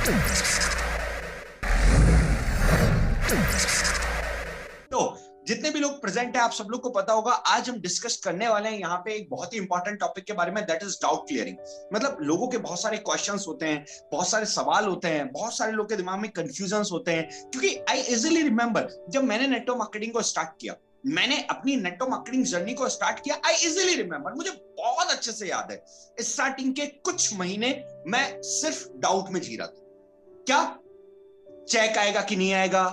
तो जितने भी लोग प्रेजेंट है, आप सब लोग को पता होगा आज हम डिस्कस करने वाले हैं यहाँ पे एक बहुत ही इंपॉर्टेंट टॉपिक के बारे में, दैट इज डाउट क्लियरिंग। मतलब लोगों के बहुत सारे क्वेश्चंस होते हैं, बहुत सारे सवाल होते हैं, बहुत सारे लोग के दिमाग में कंफ्यूजन्स होते हैं। क्योंकि आई इजीली रिमेंबर जब मैंने नेटवर्क मार्केटिंग को स्टार्ट किया, मैंने अपनी नेटवर्क मार्केटिंग जर्नी को स्टार्ट किया, आई इजीली रिमेंबर, मुझे बहुत अच्छे से याद है, स्टार्टिंग के कुछ महीने मैं सिर्फ डाउट में जी रहा था। क्या चेक आएगा कि नहीं आएगा,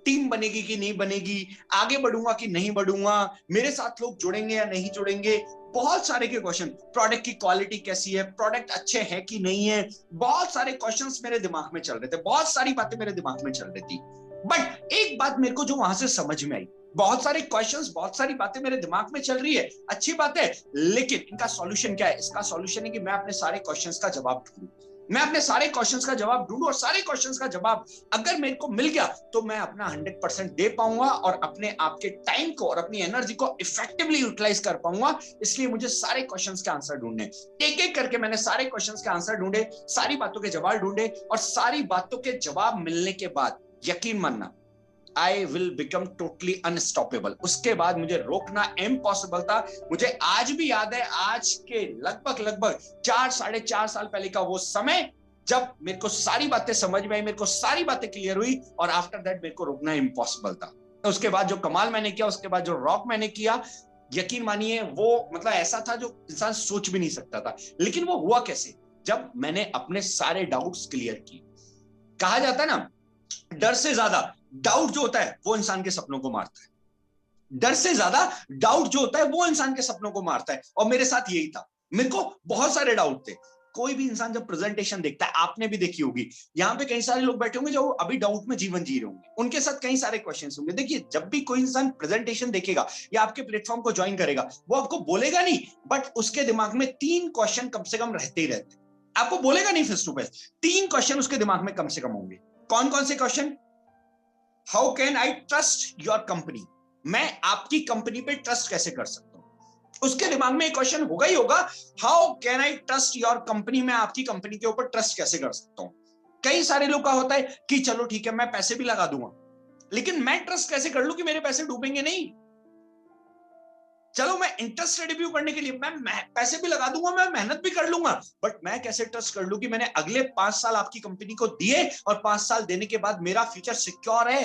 टीम बनेगी कि नहीं बनेगी, आगे बढ़ूंगा कि नहीं बढ़ूंगा, मेरे साथ लोग जुड़ेंगे या नहीं जुड़ेंगे, बहुत सारे के क्वेश्चन, प्रोडक्ट की क्वालिटी कैसी है, प्रोडक्ट अच्छे हैं कि नहीं है, बहुत सारे क्वेश्चंस मेरे दिमाग में चल रहे थे, बहुत सारी बातें मेरे दिमाग में चल रही थी। बट एक बात मेरे को जो वहां से समझ में आई, बहुत सारे क्वेश्चंस, बहुत सारी बातें मेरे दिमाग में चल रही है, अच्छी बात है, लेकिन इनका सॉल्यूशन क्या है? इसका सॉल्यूशन है कि मैं अपने सारे क्वेश्चंस का जवाब ढूंढूं, मैं अपने सारे क्वेश्चंस का जवाब ढूंढूं, और सारे क्वेश्चंस का जवाब अगर मेरे को मिल गया तो मैं अपना 100% दे पाऊंगा और अपने आप के टाइम को और अपनी एनर्जी को इफेक्टिवली यूटिलाइज कर पाऊंगा। इसलिए मुझे सारे क्वेश्चंस के आंसर ढूंढने, एक एक करके मैंने सारे क्वेश्चंस के आंसर ढूंढे, सारी बातों के जवाब ढूंढे, और सारी बातों के जवाब मिलने के बाद यकीन मानना, I will become totally unstoppable. उसके बाद मुझे रोकना इम्पॉसिबल था। मुझे आज भी याद है, आज के लगभग 4-4.5 साल पहले का वो समय जब मेरे को सारी बातें समझ में आई, मेरे को सारी बातें क्लियर हुई, और आफ्टर दैट मेरे को रोकना इम्पॉसिबल था। तो उसके बाद जो कमाल मैंने किया, उसके बाद जो रॉक मैंने किया, यकीन मानिए वो मतलब ऐसा था जो इंसान सोच भी नहीं सकता था। लेकिन वो हुआ कैसे? जब मैंने अपने सारे डाउट्स क्लियर किए। कहा जाता है ना, डर से ज्यादा डाउट जो होता है वो इंसान के सपनों को मारता है। डर से ज्यादा डाउट जो होता है वो इंसान के सपनों को मारता है, और मेरे साथ यही था। मेरे को बहुत सारे डाउट थे। कोई भी इंसान जब प्रेजेंटेशन देखता है, आपने भी देखी होगी, यहाँ पे कई सारे लोग बैठे होंगे जो अभी डाउट में जीवन जी रहे होंगे, उनके साथ कई सारे क्वेश्चंस होंगे। देखिए, जब भी कोई इंसान प्रेजेंटेशन देखेगा या आपके प्लेटफॉर्म को ज्वाइन करेगा, वो आपको बोलेगा नहीं, बट उसके दिमाग में 3 क्वेश्चन कम से कम रहते ही रहते हैं। आपको बोलेगा नहीं फेस टू फेस, 3 क्वेश्चन उसके दिमाग में कम से कम होंगे। कौन कौन से question? How can I trust your company? मैं आपकी कंपनी पे ट्रस्ट कैसे कर सकता हूं? उसके दिमाग में एक क्वेश्चन होगा ही होगा, how can I trust your company? मैं आपकी कंपनी के ऊपर ट्रस्ट कैसे कर सकता हूं? कई सारे लोग का होता है कि चलो ठीक है, मैं पैसे भी लगा दूंगा, लेकिन मैं ट्रस्ट कैसे कर लूं कि मेरे पैसे डूबेंगे नहीं? चलो, मैं इंटरेस्ट रिव्यू करने के लिए मैं पैसे भी लगा दूंगा, मैं मेहनत भी कर लूंगा, बट मैं कैसे ट्रस्ट कर लूं कि मैंने अगले 5 साल आपकी कंपनी को दिए और 5 साल देने के बाद मेरा फ्यूचर सिक्योर है,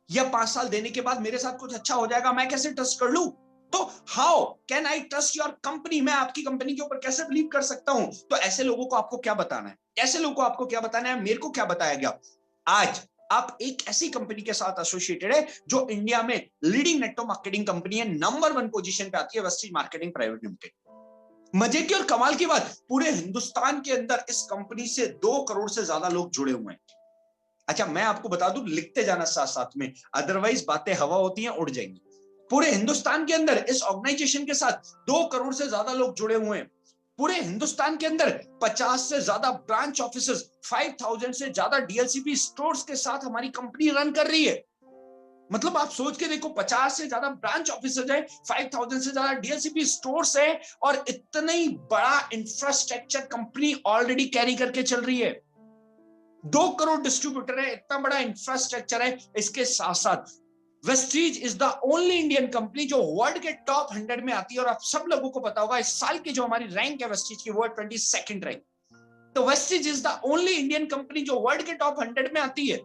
या 5 साल देने के बाद मेरे साथ कुछ अच्छा हो जाएगा? मैं कैसे ट्रस्ट कर लूं? तो how can I trust your company? मैं आपकी कंपनी के ऊपर कैसे बिलीव कर सकता हूं? तो ऐसे लोगों को आपको क्या बताना है? ऐसे लोगों को आपको क्या बताना है? मेरे को क्या बताया गया? आज आप एक ऐसी कंपनी के साथ एसोसिएटेड है जो इंडिया में लीडिंग नेटवर्क मार्केटिंग कंपनी है, नंबर 1 पोजीशन पे आती है, वेस्टीज मार्केटिंग प्राइवेट लिमिटेड। मजे की और कमाल की बात, पूरे हिंदुस्तान के अंदर इस कंपनी से 2 करोड़ से ज्यादा लोग जुड़े हुए हैं। अच्छा, मैं आपको बता दूं, लिखते जाना साथ साथ में, अदरवाइज बातें हवा होती हैं, उड़ जाएंगी। पूरे हिंदुस्तान के अंदर इस ऑर्गेनाइजेशन के साथ 2 करोड़ से ज्यादा लोग जुड़े हुए हैं। पूरे हिंदुस्तान के अंदर 50 से ज्यादा ब्रांच ऑफिसेस, 5000 से ज्यादा डीएलसीपी स्टोर्स के साथ हमारी कंपनी रन कर रही है। मतलब आप सोच के देखो, 50 से ज्यादा ब्रांच ऑफिसेज है, 5000 से ज्यादा डीएलसीपी स्टोर्स है, और इतना ही बड़ा इंफ्रास्ट्रक्चर कंपनी ऑलरेडी कैरी करके चल रही है। 2 करोड़ डिस्ट्रीब्यूटर है, इतना बड़ा इंफ्रास्ट्रक्चर है। इसके साथ साथ Vestige is the only Indian company जो वर्ल्ड के टॉप 100 में आती है, और आप सब लोगों को पता होगा इस साल की जो हमारी रैंक है वेस्टीज की, वो है 22nd रैंक। तो Vestige is the only Indian company जो वर्ल्ड के टॉप 100 में आती है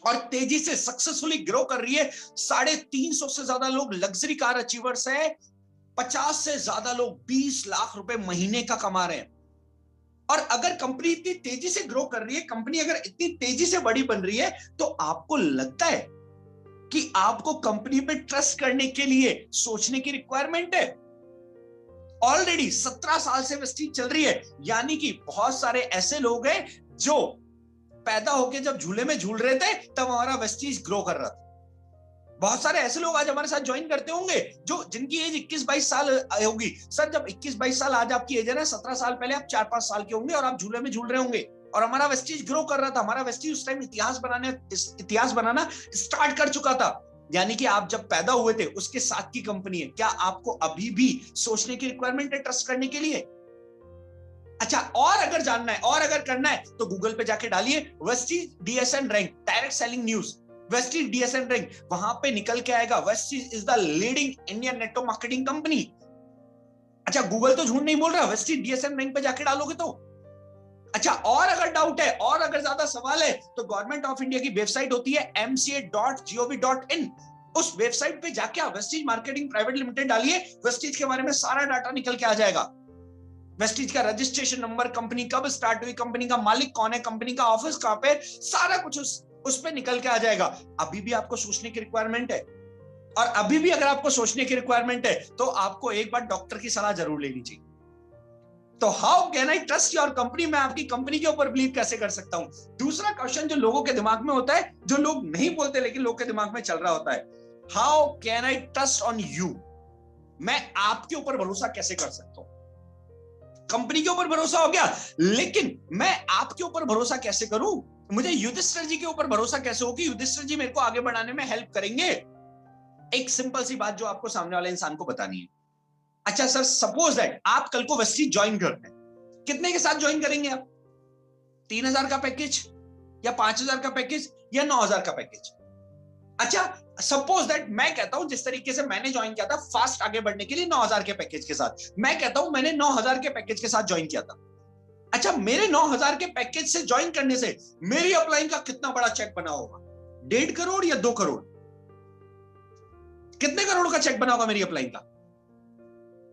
और तेजी से सक्सेसफुली ग्रो कर रही है। 350 से ज्यादा लोग लग्जरी कार अचीवर्स है, 50 से ज्यादा लोग 20 लाख रुपए महीने का कमा रहे हैं। और अगर कंपनी इतनी तेजी से ग्रो कर रही है, कंपनी अगर इतनी तेजी से बड़ी बन रही है, तो आपको लगता है कि आपको कंपनी पे ट्रस्ट करने के लिए सोचने की रिक्वायरमेंट है? ऑलरेडी 17 साल से वेस्टीज चल रही है, यानी कि बहुत सारे ऐसे लोग हैं जो पैदा होके जब झूले में झूल रहे थे तब हमारा वेस्टीज ग्रो कर रहा था। बहुत सारे ऐसे लोग आज हमारे साथ ज्वाइन करते होंगे जो जिनकी एज 21-22 साल होगी। सर, जब 21-22 साल आज आपकी एज है ना, 17 साल पहले आप 4-5 साल के होंगे और आप झूले में झूल रहे होंगे, और हमारा वेस्टीज ग्रो कर रहा था। हमारा वेस्टीज उस टाइम इतिहास बनाना स्टार्ट कर चुका था। यानी कि आप जब पैदा हुए थे उसके साथ की कंपनी है। क्या आपको अभी भी सोचने की रिक्वायरमेंट है ट्रस्ट करने के लिए? अच्छा, और अगर जानना है और अगर करना है तो गूगल पे जाके डालिए Vestige DSN rank direct selling news, Vestige DSN rank, वहां पे निकल के आएगा Vestige is the leading Indian network marketing company. अच्छा, गूगल तो झूठ नहीं बोल रहा, वेस्टीज डीएसएन रैंक पे जाके डालोगे तो। अच्छा, और अगर डाउट है और अगर ज्यादा सवाल है तो गवर्नमेंट ऑफ इंडिया की वेबसाइट होती है mca.gov.in, उस वेबसाइट पे जाके आप वेस्टीज मार्केटिंग प्राइवेट लिमिटेड डालिए, वेस्टीज के बारे में सारा डाटा निकल के आ जाएगा। वेस्टीज का रजिस्ट्रेशन नंबर, कंपनी कब स्टार्ट हुई, कंपनी का मालिक कौन है, कंपनी का ऑफिस कहां पे, सारा कुछ उस पे निकल के आ जाएगा। अभी भी आपको सोचने की रिक्वायरमेंट है, और अभी भी अगर आपको सोचने की रिक्वायरमेंट है तो आपको एक बार डॉक्टर की सलाह जरूर लेनी चाहिए। तो how can I trust your company, मैं आपकी कंपनी के ऊपर बिलीव कैसे कर सकता हूं। दूसरा क्वेश्चन जो लोगों के दिमाग में होता है, जो लोग नहीं बोलते लेकिन लोग के दिमाग में चल रहा होता है, how can I trust on you, मैं आपके ऊपर भरोसा कैसे कर सकता हूं। कंपनी के ऊपर भरोसा हो गया, लेकिन मैं आपके ऊपर भरोसा कैसे करूं, मुझे युधिष्ठिर जी के ऊपर भरोसा कैसे हो कि युधिष्ठिर जी मेरे को आगे बढ़ाने में हेल्प करेंगे। एक सिंपल सी बात जो आपको सामने वाले इंसान को बतानी है। अच्छा सर, सपोज दैट आप कल को वेस्टीज ज्वाइन करते हैं, कितने के साथ ज्वाइन करेंगे आप, 3,000 का पैकेज या 5,000 का पैकेज या 9,000 का पैकेज। अच्छा, सपोज दैट मैं कहता हूं जिस तरीके से मैंने ज्वाइन किया था फास्ट आगे बढ़ने के लिए 9,000 के पैकेज के साथ, मैं कहता हूं मैंने 9,000 के पैकेज के साथ ज्वाइन किया था। अच्छा, मेरे 9,000 के पैकेज से ज्वाइन करने से मेरी अपलाइन का कितना बड़ा चेक बना होगा, 1.5 करोड़ या 2 करोड़, कितने करोड़ का चेक बना होगा मेरी अपलाइन का।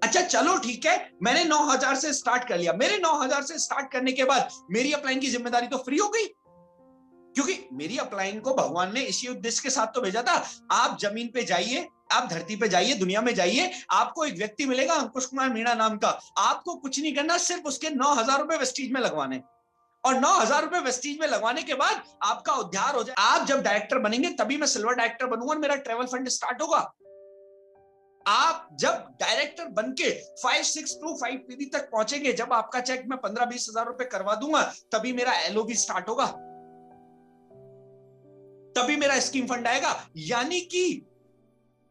अच्छा चलो ठीक है, मैंने 9,000 से स्टार्ट कर लिया, मेरे 9,000 से स्टार्ट करने के बाद मेरी अपलाइन की जिम्मेदारी तो फ्री हो गई, क्योंकि मेरी अपलाइन को भगवान ने इसी उद्देश्य के साथ तो भेजा था। आप जमीन पे जाइए, आप धरती पे जाइए, दुनिया में जाइए, आपको एक व्यक्ति मिलेगा अंकुश कुमार मीणा नाम का, आपको कुछ नहीं करना, सिर्फ उसके 9,000 रुपए वेस्टीज में लगवाने, और 9,000 रुपए वेस्टीज में लगवाने के बाद आपका उद्धार हो जाए। आप जब डायरेक्टर बनेंगे तभी मैं सिल्वर डायरेक्टर बनूंगा और मेरा ट्रेवल फंड स्टार्ट होगा। आप जब डायरेक्टर बनके 5,625 पीवी तक पहुंचेंगे, जब आपका चेक मैं 15-20 हजार रुपए करवा दूंगा, तभी मेरा एलओवी स्टार्ट होगा, तभी मेरा स्कीम फंड आएगा। यानी कि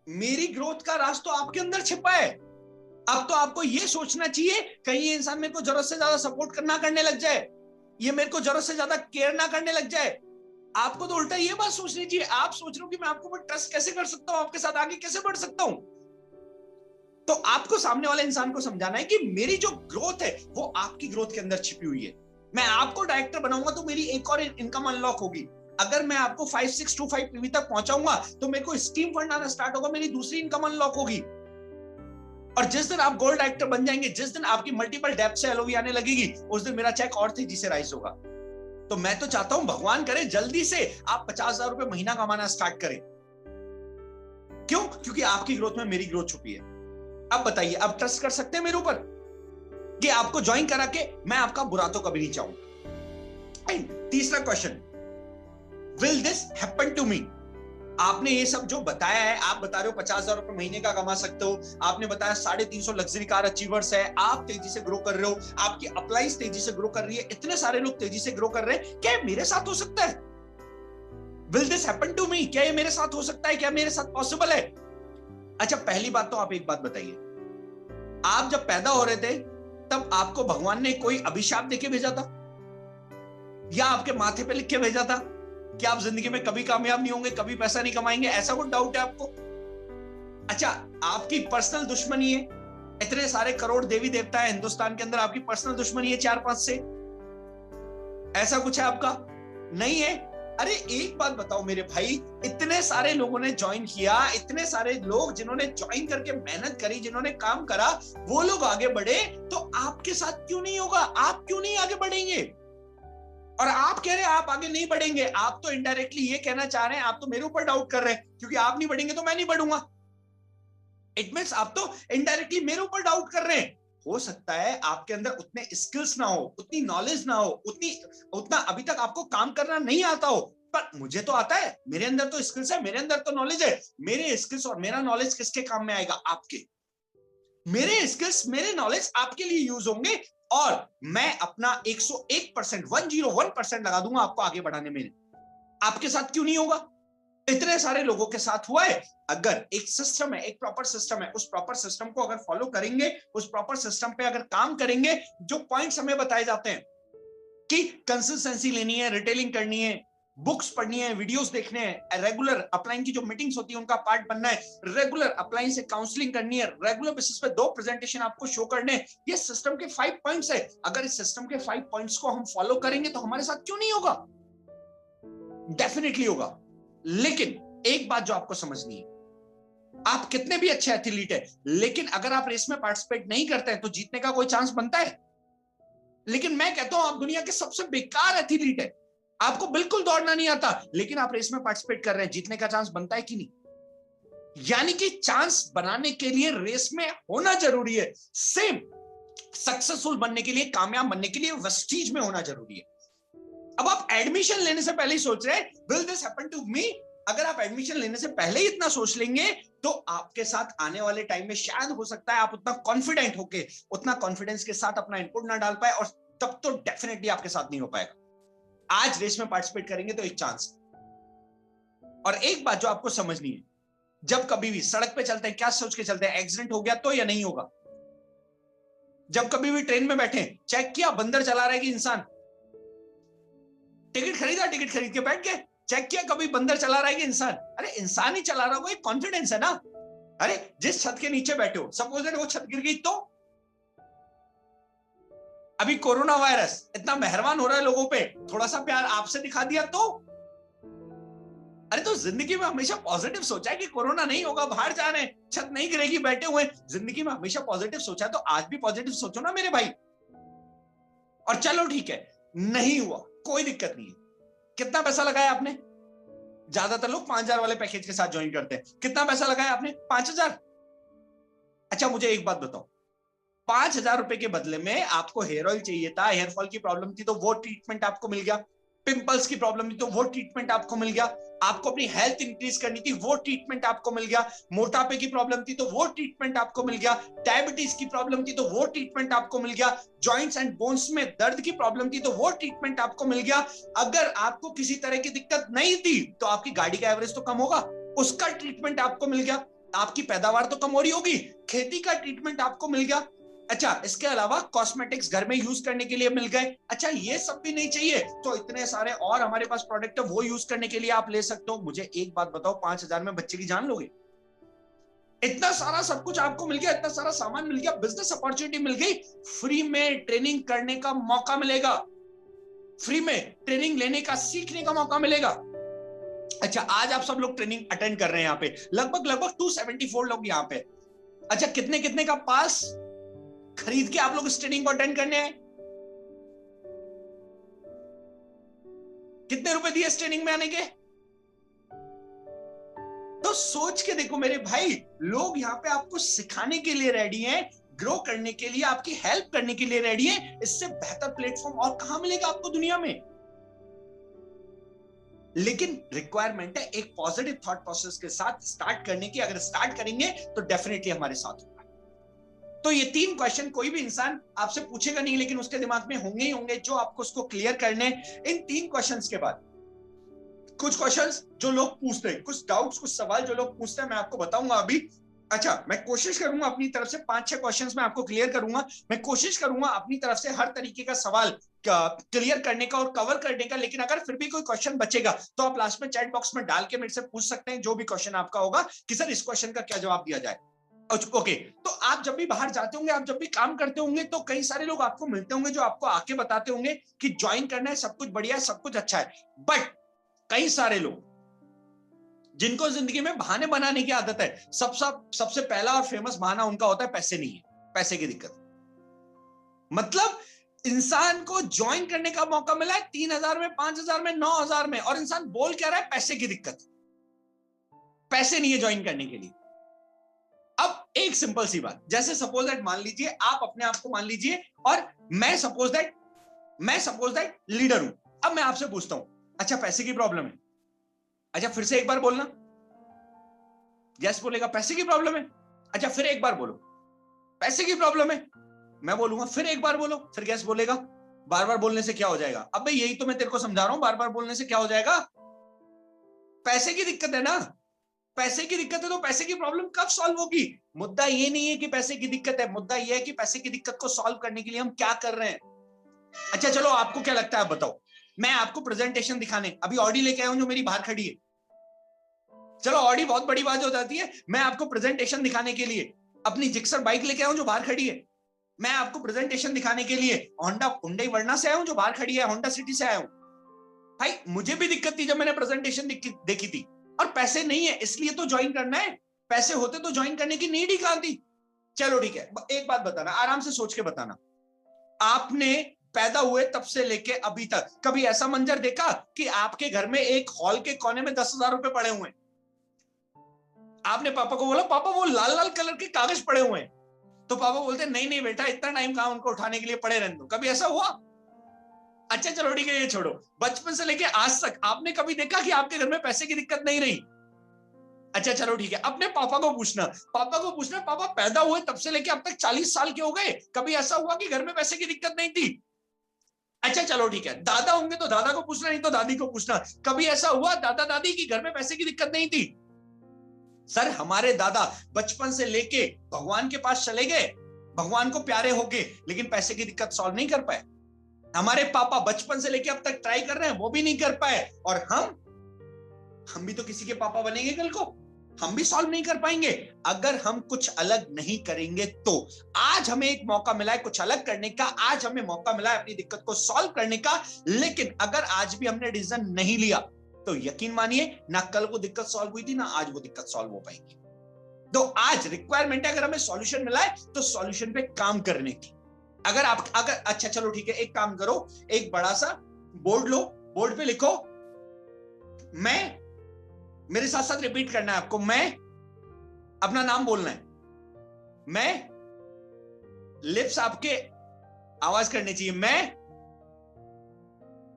मेरी ग्रोथ का राज तो आपके अंदर छिपा है। अब तो आपको यह सोचना चाहिए कहीं ये इंसान मेरे को जरूरत से ज्यादा सपोर्ट करना करने लग जाए, ये मेरे को जरूरत से ज्यादा केयर ना करने लग जाए। आपको तो उल्टा ये बात सोचनी चाहिए, आप सोच रहे हो कि मैं आपको ट्रस्ट कैसे कर सकता हूं, आपके साथ आगे कैसे बढ़ सकता हूं। तो आपको सामने वाले इंसान को समझाना है कि मेरी जो ग्रोथ है वो आपकी ग्रोथ के अंदर छिपी हुई है। मैं आपको डायरेक्टर बनाऊंगा तो मेरी एक और इनकम अनलॉक होगी। अगर मैं आपको 5,625 पीवी तक पहुंचाऊंगा तो मेरे को स्कीम फंड आना स्टार्ट होगा, मेरी दूसरी इनकम अनलॉक होगी। और जिस दिन आप गोल्ड डायरेक्टर बन जाएंगे, जिस दिन आपकी मल्टीपल डेप्थ से एलओवी आने लगेगी, उस दिन मेरा चेक और तेजी से राइज होगा। तो मैं तो चाहता हूं भगवान करे जल्दी से आप 50,000 रुपए महीना कमाना स्टार्ट करें। क्यों? क्योंकि आपकी ग्रोथ में मेरी ग्रोथ छुपी है। अब बताइए, आप ट्रस्ट कर सकते हैं मेरे ऊपर कि आपको ज्वाइन करा के मैं आपका बुरा तो कभी नहीं चाहूंगा। एंड तीसरा question, will this happen to me. आपने ये सब जो बताया है, आप बता रहे हो 50,000 रुपए महीने का कमा सकते हो, आपने बताया 350 लग्जरी कार अचीवर्स है, आप तेजी से ग्रो कर रहे हो, आपकी अप्लाइज तेजी से ग्रो कर रही है, इतने सारे लोग तेजी से ग्रो कर रहे हैं, क्या मेरे साथ हो सकता है? Will this happen to me, क्या ये मेरे साथ हो सकता है, क्या मेरे साथ पॉसिबल है? अच्छा, पहली बात तो आप एक बात बताइए, आप जब पैदा हो रहे थे तब आपको भगवान ने कोई अभिशाप देके भेजा था या आपके माथे पे लिख के भेजा था कि आप जिंदगी में कभी कामयाब नहीं होंगे, कभी पैसा नहीं कमाएंगे? ऐसा कोई डाउट है आपको? अच्छा, आपकी पर्सनल दुश्मनी है, इतने सारे करोड़ देवी देवता है हिंदुस्तान के अंदर, आपकी पर्सनल दुश्मनी है 4-5 से, ऐसा कुछ है आपका? नहीं है। अरे एक बात बताओ मेरे भाई, इतने सारे लोगों ने ज्वाइन किया, इतने सारे लोग जिन्होंने ज्वाइन करके मेहनत करी, जिन्होंने काम करा, वो लोग आगे बढ़े, तो आपके साथ क्यों नहीं होगा? आप क्यों नहीं आगे बढ़ेंगे? और आप कह रहे हैं आप आगे नहीं बढ़ेंगे, आप तो इनडायरेक्टली ये कहना चाह रहे हैं, आप तो मेरे ऊपर डाउट कर रहे हैं, क्योंकि आप नहीं बढ़ेंगे तो मैं नहीं बढ़ूंगा। इट मींस आप तो इनडायरेक्टली मेरे ऊपर डाउट कर रहे हैं। हो सकता है आपके अंदर उतने स्किल्स ना हो, उतनी नॉलेज ना हो, उतना अभी तक आपको काम करना नहीं आता हो, पर मुझे तो आता है, मेरे अंदर तो स्किल्स है, मेरे अंदर तो नॉलेज है। मेरे स्किल्स और मेरा नॉलेज किसके काम में आएगा? आपके। मेरे स्किल्स, मेरे नॉलेज आपके लिए यूज होंगे और मैं अपना 101%, 101% लगा दूंगा आपको आगे बढ़ाने में। आपके साथ क्यों नहीं होगा? इतने सारे लोगों के साथ हुआ है। अगर एक सिस्टम है, एक प्रॉपर सिस्टम है, उस प्रॉपर सिस्टम को अगर फॉलो करेंगे, उस प्रॉपर सिस्टम पे अगर काम करेंगे, जो पॉइंट्स हमें बताए जाते हैं कि कंसिस्टेंसी लेनी है, रिटेलिंग करनी है, बुक्स पढ़नी है, वीडियोस देखने हैं, रेगुलर अपलाइन की जो मीटिंग्स होती है उनका पार्ट बनना है, रेगुलर अपलाइन से काउंसलिंग करनी है, रेगुलर बेसिस पे 2 प्रेजेंटेशन आपको शो करने हैं। ये सिस्टम के 5 पॉइंट्स है। अगर इस सिस्टम के 5 पॉइंट्स को हम फॉलो करेंगे तो हमारे साथ क्यों नहीं होगा? डेफिनेटली होगा। लेकिन एक बात जो आपको समझनी है, आप कितने भी अच्छे एथलीट है, लेकिन अगर आप रेस में पार्टिसिपेट नहीं करते हैं तो जीतने का कोई चांस बनता है? लेकिन मैं कहता हूं आप दुनिया के सबसे बेकार एथलीट है, आपको बिल्कुल दौड़ना नहीं आता, लेकिन आप रेस में पार्टिसिपेट कर रहे हैं, जीतने का चांस बनता है कि नहीं? यानी कि चांस बनाने के लिए रेस में होना जरूरी है। सेम सक्सेसफुल बनने के लिए, कामयाब बनने के लिए वेस्टीज में होना जरूरी है। अब आप एडमिशन लेने से पहले ही सोच रहे हैं will this happen to me? अगर आप एडमिशन लेने से पहले ही इतना सोच लेंगे तो आपके साथ आने वाले टाइम में शायद हो सकता है आप उतना कॉन्फिडेंट होके, उतना कॉन्फिडेंस के साथ अपना इनपुट ना डाल पाए, और तब तो डेफिनेटली आपके साथ नहीं हो पाएगा। आज रेस में पार्टिसिपेट करेंगे तो एक चांस। और एक बात जो आपको समझनी है, जब कभी भी सड़क पे चलते हैं क्या सोच के चलते हैं? एक्सीडेंट हो गया तो या नहीं होगा? जब कभी भी ट्रेन में बैठे चेक किया बंदर चला रहा है कि इंसान? टिकट खरीदा, टिकट खरीद के बैठ गए, चेक किया कभी बंदर चला रहा है कि इंसान? अरे इंसान ही चला रहा होगा, एक कॉन्फिडेंस है ना। अरे जिस छत के नीचे बैठे हो, सपोज दैट वो छत गिर गई तो? अभी कोरोना वायरस इतना मेहरबान हो रहा है लोगों पे, थोड़ा सा प्यार आपसे दिखा दिया तो? अरे तो जिंदगी में हमेशा पॉजिटिव सोचा है कि कोरोना नहीं होगा, बाहर जा रहे हैं, छत नहीं गिरेगी, बैठे हुए, जिंदगी में हमेशा पॉजिटिव सोचा है, तो आज भी पॉजिटिव सोचो ना मेरे भाई। और चलो ठीक है, नहीं हुआ, कोई दिक्कत नहीं है। कितना पैसा लगाया आपने? ज्यादातर लोग 5,000 वाले पैकेज के साथ ज्वाइन करते हैं। कितना पैसा लगाया आपने? 5,000। अच्छा मुझे एक बात बताओ, 5,000 रुपए के बदले में आपको हेयर ऑयल चाहिए था, हेयर फॉल की प्रॉब्लम थी तो वो ट्रीटमेंट आपको मिल गया, पिंपल्स की प्रॉब्लम थी तो वो ट्रीटमेंट आपको मिल गया, आपको अपनी हेल्थ इंक्रीज करनी थी वो ट्रीटमेंट आपको मिल गया, मोटापे की प्रॉब्लम थी तो वो ट्रीटमेंट आपको मिल गया, डायबिटीज की प्रॉब्लम थी तो वो ट्रीटमेंट आपको मिल गया, जॉइंट्स एंड बोन्स में दर्द की प्रॉब्लम थी तो वो ट्रीटमेंट आपको मिल गया। अगर आपको किसी तरह की दिक्कत नहीं थी तो आपकी गाड़ी का एवरेज तो कम होगा, उसका ट्रीटमेंट आपको मिल गया। आपकी पैदावार तो कम हो रही होगी, खेती का ट्रीटमेंट आपको मिल गया। अच्छा इसके अलावा कॉस्मेटिक्स घर में यूज करने के लिए मिल गए। अच्छा ये सब भी नहीं चाहिए तो इतने सारे और हमारे पास प्रोडक्ट है, वो यूज करने के लिए आप ले सकते हो। मुझे एक बात बताओ, 5,000 में बच्चे की जान लोगे? इतना सारा सब कुछ आपको मिल गया, इतना सारा सामान मिल गया, बिजनेस अपॉर्चुनिटी मिल गई, फ्री में ट्रेनिंग करने का मौका मिलेगा, फ्री में ट्रेनिंग लेने का, सीखने का मौका मिलेगा। अच्छा आज आप सब लोग ट्रेनिंग अटेंड कर रहे हैं यहाँ पे, लगभग लगभग 274 लोग यहाँ पे। अच्छा कितने कितने का पास खरीद के आप लोग इस ट्रेनिंग को अटेंड करने आए? कितने रुपए दिए इस ट्रेनिंग में आने के? तो सोच के देखो मेरे भाई, लोग यहाँ पे आपको सिखाने के लिए रेडी हैं, ग्रो करने के लिए, आपकी हेल्प करने के लिए रेडी हैं। इससे बेहतर प्लेटफॉर्म और कहां मिलेगा आपको दुनिया में? लेकिन रिक्वायरमेंट है एक पॉजिटिव थॉट प्रोसेस के साथ स्टार्ट करने की। अगर स्टार्ट करेंगे तो डेफिनेटली हमारे साथ होगा। तो ये 3 क्वेश्चन कोई भी इंसान आपसे पूछेगा नहीं, लेकिन उसके दिमाग में होंगे ही होंगे, जो आपको उसको क्लियर करने। इन 3 क्वेश्चंस के बाद कुछ क्वेश्चंस जो लोग पूछते हैं, कुछ डाउट्स, कुछ सवाल जो लोग पूछते हैं, मैं आपको बताऊंगा अभी। अच्छा मैं कोशिश करूंगा अपनी तरफ से 5-6 क्वेश्चंस मैं आपको क्लियर करूंगा। मैं कोशिश करूंगा अपनी तरफ से हर तरीके का सवाल क्लियर करने का और कवर करने का। लेकिन अगर फिर भी कोई क्वेश्चन बचेगा तो आप लास्ट में चैट बॉक्स में डाल के मेरे से पूछ सकते हैं, जो भी क्वेश्चन आपका होगा कि सर इस क्वेश्चन का क्या जवाब दिया जाए। ओके तो आप जब भी बाहर जाते होंगे, आप जब भी काम करते होंगे, तो कई सारे लोग आपको मिलते होंगे जो आपको आके बताते होंगे कि ज्वाइन करना है, सब कुछ बढ़िया है, सब कुछ अच्छा है। बट कई सारे लोग जिनको जिंदगी में बहाने बनाने की आदत है, सबसे पहला और फेमस बहाना उनका होता है पैसे नहीं है, पैसे की दिक्कत। मतलब इंसान को ज्वाइन करने का मौका मिला है 3,000 में, 5,000 में, 9,000 में, और इंसान बोल क्या रहा है? पैसे की दिक्कत, पैसे नहीं है ज्वाइन करने के लिए। अब एक सिंपल सी बात, जैसे सपोज दैट मान लीजिए आप अपने आप को मान लीजिए, और मैं सपोज दैट लीडर हूं। अब मैं आपसे पूछता हूं, अच्छा पैसे की प्रॉब्लम है? अच्छा फिर से एक बार बोलना। यस बोलेगा पैसे की प्रॉब्लम है। अच्छा फिर एक बार बोलो पैसे की प्रॉब्लम है। मैं बोलूंगा फिर एक बार बोलो, फिर गैस बोलेगा। बार बार बोलने से क्या हो जाएगा? अब भाई यही तो मैं तेरे को समझा रहा हूं, बार बार बोलने से क्या हो जाएगा? पैसे की दिक्कत है ना, पैसे की दिक्कत है तो पैसे की प्रॉब्लम कब सॉल्व होगी? मुद्दा ये नहीं है कि पैसे की दिक्कत है, मुद्दा ये है कि पैसे की दिक्कत को सॉल्व करने के लिए हम क्या कर रहे हैं। अच्छा चलो, आपको क्या लगता है, बताओ। मैं आपको प्रेजेंटेशन दिखाने अभी ऑडी लेके आया हूं जो मेरी बाहर खड़ी है। चलो ऑडी बहुत बड़ी बात हो जाती है, मैं आपको प्रेजेंटेशन दिखाने के लिए अपनी जिक्सर बाइक लेके आया हूं जो बाहर खड़ी है। मैं आपको प्रेजेंटेशन दिखाने के लिए हुंडई वर्ना से आया हूं जो बाहर खड़ी है, होंडा सिटी से आया हूं। भाई मुझे भी दिक्कत थी जब मैंने प्रेजेंटेशन देखी थी, और पैसे नहीं है इसलिए तो ज्वाइन करना है, पैसे होते तो ज्वाइन करने की नीड ही कहां थी। चलो ठीक है, एक बात बताना, आराम से सोच के बताना, आपने पैदा हुए तब से लेके अभी तक कभी ऐसा मंजर देखा कि आपके घर में एक हॉल के कोने में 10,000 रुपए पड़े हुए हैं? आपने पापा को बोला पापा वो लाल लाल कलर के कागज पड़े हुए हैं, तो पापा बोलते नहीं नहीं बेटा इतना टाइम कहां उनको उठाने के लिए पड़े रहने दो। कभी ऐसा हुआ? अच्छा चलो ठीक है, ये छोड़ो, बचपन से लेके आज तक आपने कभी देखा कि आपके घर में पैसे की दिक्कत नहीं रही? अच्छा चलो ठीक है, अपने पापा को पूछना, पापा पैदा हुए तब से लेके अब तक 40 साल के हो गए, कभी ऐसा हुआ कि घर में पैसे की दिक्कत नहीं थी? अच्छा चलो ठीक है, दादा होंगे तो दादा को पूछना, नहीं तो दादी को पूछना, कभी ऐसा हुआ दादा दादी की घर में पैसे की दिक्कत नहीं थी? सर हमारे दादा बचपन से लेके भगवान के पास चले गए, भगवान को प्यारे हो गए, लेकिन पैसे की दिक्कत सॉल्व नहीं कर पाए। हमारे पापा बचपन से लेके अब तक ट्राई कर रहे हैं, वो भी नहीं कर पाए, और हम भी तो किसी के पापा बनेंगे कल को, हम भी सॉल्व नहीं कर पाएंगे अगर हम कुछ अलग नहीं करेंगे। तो आज हमें एक मौका मिला है कुछ अलग करने का, आज हमें मौका मिला है अपनी दिक्कत को सॉल्व करने का, लेकिन अगर आज भी हमने डिसीजन नहीं लिया तो यकीन मानिए ना कल को दिक्कत सॉल्व हुई थी ना आज वो दिक्कत सॉल्व हो पाएगी। तो आज रिक्वायरमेंट है, अगर हमें सॉल्यूशन मिला है तो सॉल्यूशन पे काम करने की। अगर अच्छा चलो ठीक है, एक काम करो, एक बड़ा सा बोर्ड लो, बोर्ड पे लिखो, मैं, मेरे साथ साथ रिपीट करना है आपको, मैं, अपना नाम बोलना है, मैं, लिप्स आपके आवाज करनी चाहिए, मैं,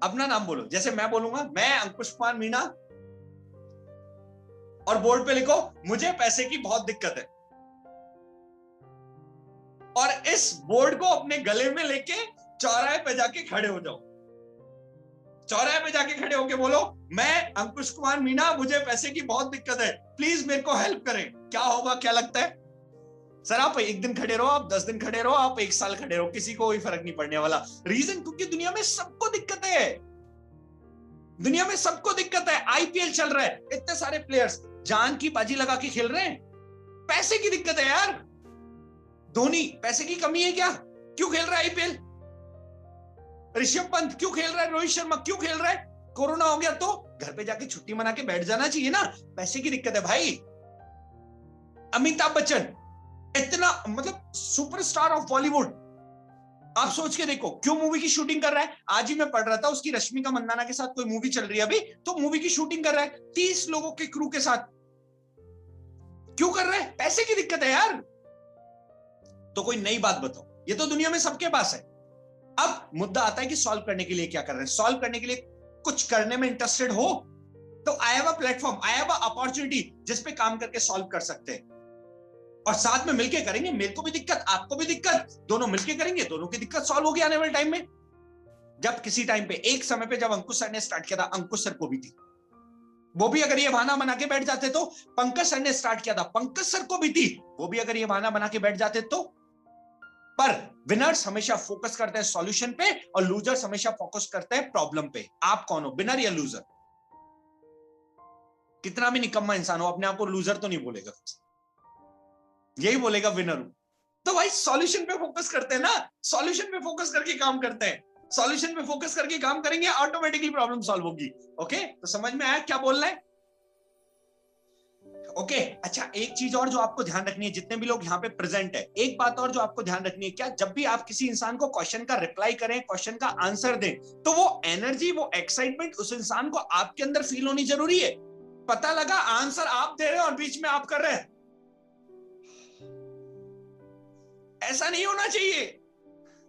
अपना नाम बोलो, जैसे मैं बोलूंगा, मैं अंकुश कुमार मीणा, और बोर्ड पे लिखो मुझे पैसे की बहुत दिक्कत है, और इस बोर्ड को अपने गले में लेके चौराहे पे जाके खड़े हो जाओ, चौराहे पे जाके खड़े होके बोलो मैं अंकुश कुमार मीणा, मुझे पैसे की बहुत दिक्कत है, प्लीज मेरे को हेल्प करें। क्या होगा, क्या लगता है? सर आप एक दिन खड़े रहो, आप 10 दिन खड़े रहो, आप 1 साल खड़े रहो, किसी को कोई फर्क नहीं पड़ने वाला। रीजन क्योंकि दुनिया में सबको दिक्कत है, दुनिया में सबको दिक्कत है। आईपीएल चल रहा है, इतने सारे प्लेयर्स जान की बाजी लगा के खेल रहे हैं, पैसे की दिक्कत है यार। धोनी, पैसे की कमी है क्या? क्यों खेल रहा है आईपीएल? ऋषभ पंत क्यों खेल रहा है? रोहित शर्मा क्यों खेल रहा है? कोरोना हो गया तो घर पे जाके छुट्टी मना के बैठ जाना चाहिए ना, पैसे की दिक्कत है भाई। अमिताभ बच्चन इतना मतलब सुपरस्टार ऑफ बॉलीवुड, आप सोच के देखो क्यों मूवी की शूटिंग कर रहा है। आज ही मैं पढ़ रहा था उसकी रश्मिका मंदाना के साथ कोई मूवी चल रही है अभी, तो मूवी की शूटिंग कर रहा है 30 लोगों के क्रू के साथ। क्यों कर रहा है? पैसे की दिक्कत है यार। तो कोई नई बात बताओ, ये तो दुनिया में सबके पास है। अब मुद्दा आता है कि सॉल्व करने के लिए क्या कर रहे हैं। सॉल्व करने के लिए कुछ करने में इंटरेस्टेड हो तो I have a platform, I have a opportunity जिसपे काम करके सॉल्व कर सकते हैं, और साथ में मिलके करेंगे। मेरे को भी दिक्कत, आपको भी दिक्कत, दोनों मिलके करेंगे, दोनों की दिक्कत सॉल्व होगी आने वाले टाइम में। जब किसी टाइम पे, एक समय पे जब अंकुश सर ने स्टार्ट किया था, अंकुश सर को भी थी, वो भी अगर ये बहाना बना के बैठ जाते तो। पंकज सर ने स्टार्ट किया था, पंकज सर को भी थी, वो भी अगर ये बहाना बना के बैठ जाते तो। पर विनर्स हमेशा फोकस करते हैं सॉल्यूशन पे, और लूजर्स हमेशा फोकस करते हैं प्रॉब्लम पे। आप कौन हो, विनर या लूजर? कितना भी निकम्मा इंसान हो, अपने आप को लूजर तो नहीं बोलेगा, यही बोलेगा विनर हूं। तो भाई सॉल्यूशन पे फोकस करते हैं ना, सॉल्यूशन पे फोकस करके काम करते हैं, सॉल्यूशन पे फोकस करके काम करेंगे, ऑटोमेटिकली प्रॉब्लम सॉल्व होगी। ओके, तो समझ में आया क्या बोल रहे हैं? ओके अच्छा, एक चीज और जो आपको ध्यान रखनी है, जितने भी लोग यहाँ पे प्रेजेंट है, एक बात और जो आपको ध्यान रखनी है, क्या जब भी आप किसी इंसान को क्वेश्चन का रिप्लाई करें, क्वेश्चन का आंसर दें, तो वो एनर्जी, वो एक्साइटमेंट उस इंसान को आपके अंदर फील होनी जरूरी है। पता लगा आंसर आप दे रहे हैं और बीच में आप कर रहे हैं, ऐसा नहीं होना चाहिए,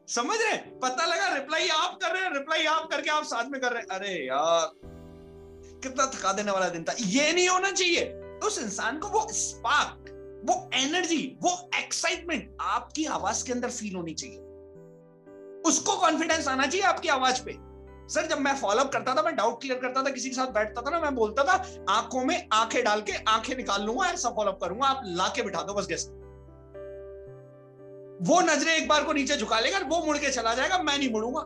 समझ रहे? पता लगा रिप्लाई आप कर रहे हैं, रिप्लाई आप करके आप साथ में कर रहे हैं, अरे यार कितना थका देने वाला दिन था, ये नहीं होना चाहिए। उस इंसान को वो स्पार्क, वो एनर्जी, वो एक्साइटमेंट आपकी आवाज के अंदर फील होनी चाहिए, उसको कॉन्फिडेंस आना चाहिए आपकी आवाज पे। सर जब मैं फॉलोअप करता था, मैं डाउट क्लियर करता था, किसी के साथ बैठता था ना, मैं बोलता था आंखों में आंखें डाल के आंखें निकाल लूंगा, ऐसा फॉलोअप करूंगा, आप लाके बिठा दो बस गेस्ट। वो नजरें एक बार को नीचे झुका लेगा, वो मुड़ के चला जाएगा, मैं नहीं मुड़ूंगा।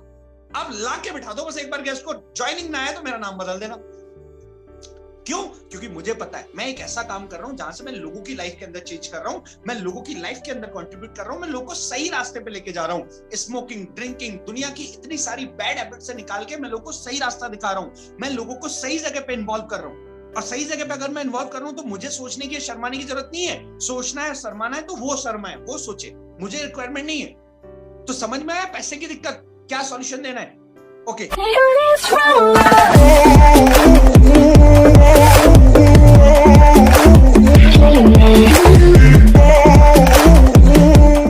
आप लाके बिठा दो बस एक बार गेस्ट को, ज्वाइनिंग ना आए तो मेरा नाम बदल देना। क्यों? क्योंकि मुझे पता है मैं एक ऐसा काम कर रहा हूं जहां से मैं लोगों की लाइफ के अंदर चेंज कर रहा हूं, मैं लोगों की लाइफ के अंदर कंट्रीब्यूट कर रहा हूं, मैं लोगों को सही रास्ते पे लेके जा रहा हूं। स्मोकिंग, ड्रिंकिंग, दुनिया की इतनी सारी बैड हैबिट से निकाल के मैं लोगों को सही रास्ता दिखा रहा हूं, मैं लोगों को सही जगह पे इन्वॉल्व कर रहा हूं। और सही जगह पे अगर मैं इन्वॉल्व कर रहा हूं तो मुझे सोचने की, शर्माने की जरूरत नहीं है। सोचना है, शर्माना है तो वो शर्मा है, वो सोचे, मुझे रिक्वायरमेंट नहीं है। तो समझ में आया पैसे की दिक्कत, क्या सॉल्यूशन देना है? ओके